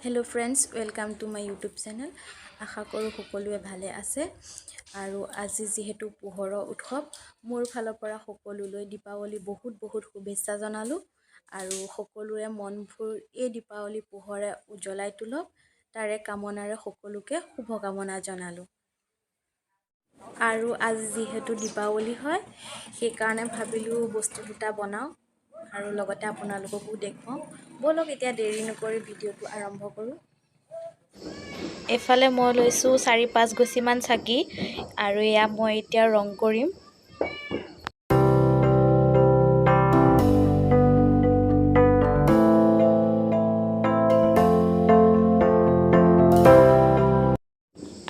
Hello friends, welcome to my YouTube channel. আশা কৰোঁ সকলোৱে ভালে আছে আৰু আজি যেহেতু পোহৰৰ উৎসৱ মোৰ ফালৰ পৰা সকলোলৈ দীপাৱলী বহুত শুভেচ্ছা জনালো আৰু সকলোৰে মনবোৰ এই দীপাৱলী পোহৰে উজ্বলাই তুলক তাৰে কামনাৰে সকলোকে শুভকামনা জনালো আৰু আজি যেহেতু দীপাৱলী হয় সেইকাৰণে ভাবিলো বস্তু দুটা বনাও আৰু লগতে আপোনালোককো দেখুৱাম বলক এতিয়া দেৰি নকৰি ভিডিঅ'টো আৰম্ভ কৰোঁ এফালে মই লৈছো 4-5 গছিমান চাকি আৰু এয়া মই এতিয়া ৰং কৰিম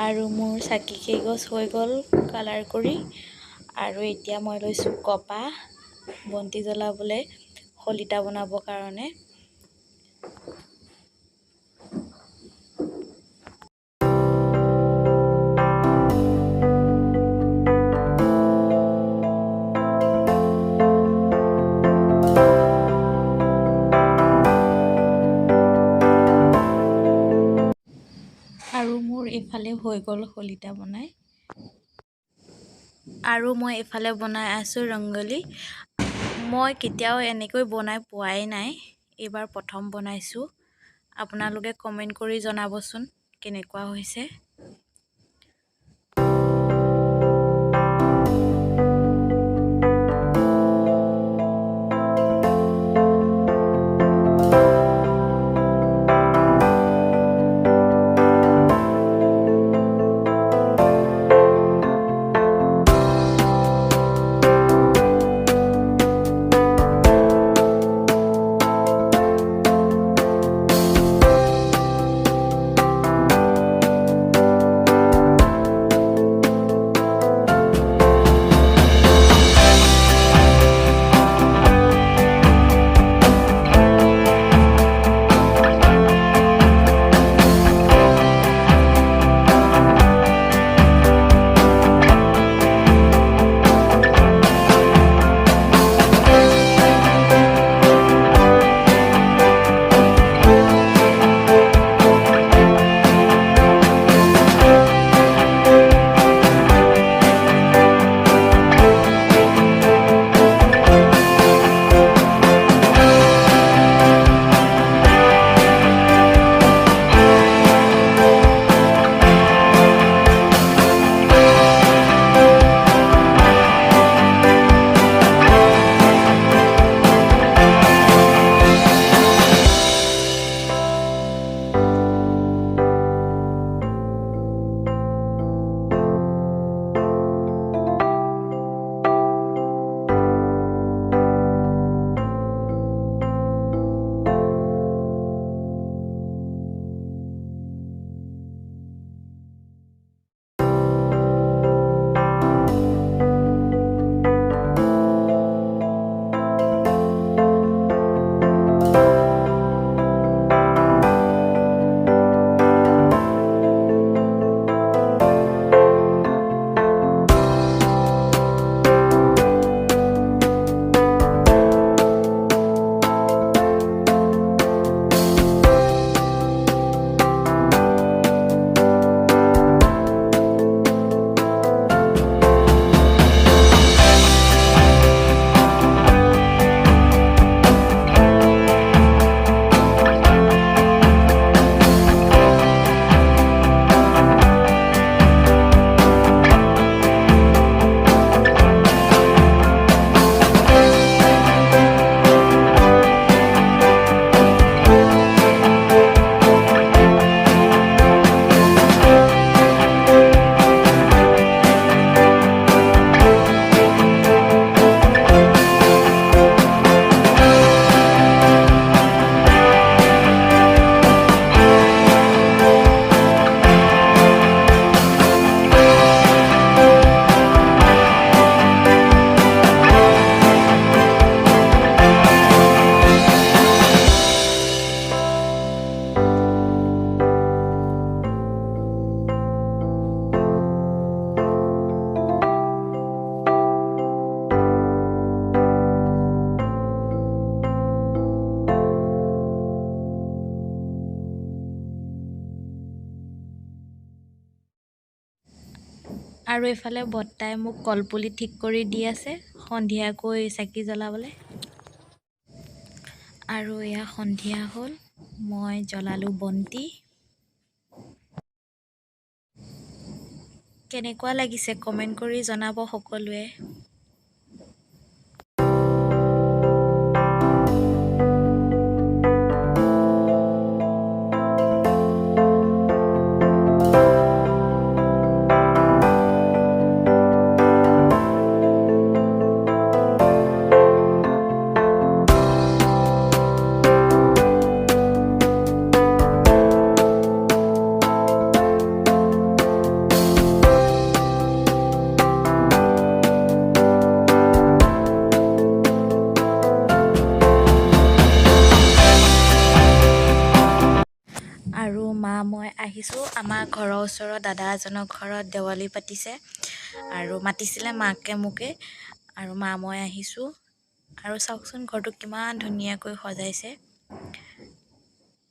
আৰু মোৰ চাকি কেইগছ হৈ গ'ল কালাৰ কৰি আৰু এতিয়া মই লৈছো কপা বন্তি জ্বলাবলৈ খলিতা বনাবৰ কাৰণে আৰু মোৰ এফালে হৈ গ'ল খলিতা বনাই আৰু মই এফালে বনাই আছো ৰংগলী মই কেতিয়াও এনেকৈ বনাই পোৱাই নাই এবাৰ প্ৰথম বনাইছো আপোনালোকে কমেন্ট কৰি জনাবচোন কেনেকুৱা হৈছে আৰু এইফালে বৰ্তাই মোক কলপুলি ঠিক কৰি দি আছে সন্ধিয়াকৈ চাকি জ্বলাবলৈ। আৰু এয়া সন্ধিয়া হ'ল, মই জ্বলালোঁ বন্তি। কেনেকুৱা লাগিছে কমেণ্ট কৰি জনাব সকলোৱে। আৰু মই আহিছোঁ আমাৰ ঘৰৰ ওচৰৰ দাদা এজনৰ ঘৰত দেৱালী পাতিছে আৰু মাতিছিলে মাকে মোকে, আৰু মই আহিছোঁ। আৰু চাওকচোন ঘৰটো কিমান ধুনীয়াকৈ সজাইছে,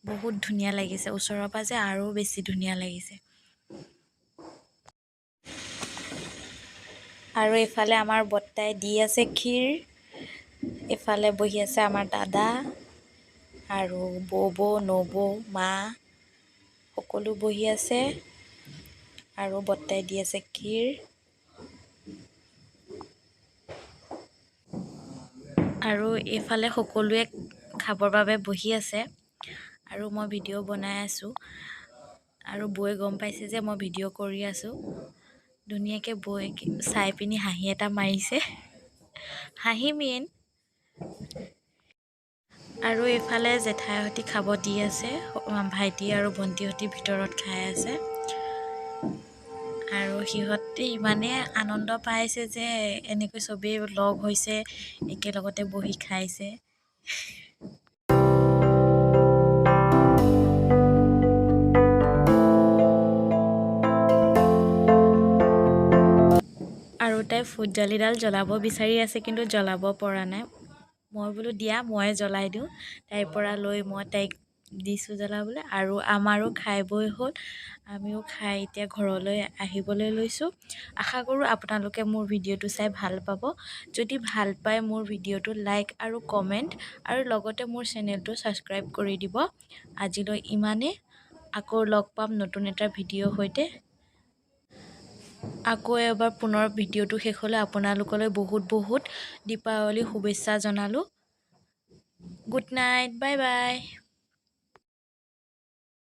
বহুত ধুনীয়া লাগিছে। ওচৰৰ পৰা যে আৰু বেছি ধুনীয়া লাগিছে। আৰু এইফালে আমাৰ বৰ্তাই দি আছে ক্ষীৰ, এইফালে বহি আছে আমাৰ দাদা আৰু বৌ, নবৌ, মা সকলো বহি আছে আৰু বৰ্তাই দি আছে ক্ষীৰ। আৰু এইফালে সকলোৱে খাবৰ বাবে বহি আছে আৰু মই ভিডিঅ' বনাই আছোঁ। আৰু বৌয়ে গম পাইছে যে মই ভিডিঅ' কৰি আছোঁ। ধুনীয়াকৈ বৌয়ে চাই পিনি হাঁহি এটা মাৰিছে, হাঁহি মেইন। আৰু এইফালে জেঠাইহঁতি খাব দি আছে, ভাইটি আৰু ভণ্টিহঁতি ভিতৰত খাই আছে। আৰু সিহঁতে ইমানেই আনন্দ পাইছে যে এনেকৈ চবেই লগ হৈছে, একেলগতে বহি খাইছে। আৰু তাই ফুটজালিডাল জ্বলাব বিচাৰি আছে, কিন্তু জ্বলাব পৰা নাই। মই বোলো দিয়া, মই জ্বলাই দিওঁ। তাইৰ পৰা লৈ মই তাইক দিছোঁ জ্বলাবলৈ। আৰু আমাৰো খাই বৈ হ'ল, আমিও খাই এতিয়া ঘৰলৈ আহিবলৈ লৈছোঁ। আশা কৰোঁ আপোনালোকে মোৰ ভিডিঅ'টো চাই ভাল পাব। যদি ভাল পায় মোৰ ভিডিঅ'টো লাইক আৰু কমেণ্ট আৰু লগতে মোৰ চেনেলটো ছাবস্ক্ৰাইব কৰি দিব। আজিলৈ ইমানেই, আকৌ লগ পাম নতুন এটা ভিডিঅ'ৰ সৈতে। আকৌ এবাৰ পুনৰ ভিডিঅ'টো শেষ হ'লে আপোনালোকলৈ বহুত দীপাৱলী শুভেচ্ছা জনালোঁ। Good night, bye bye.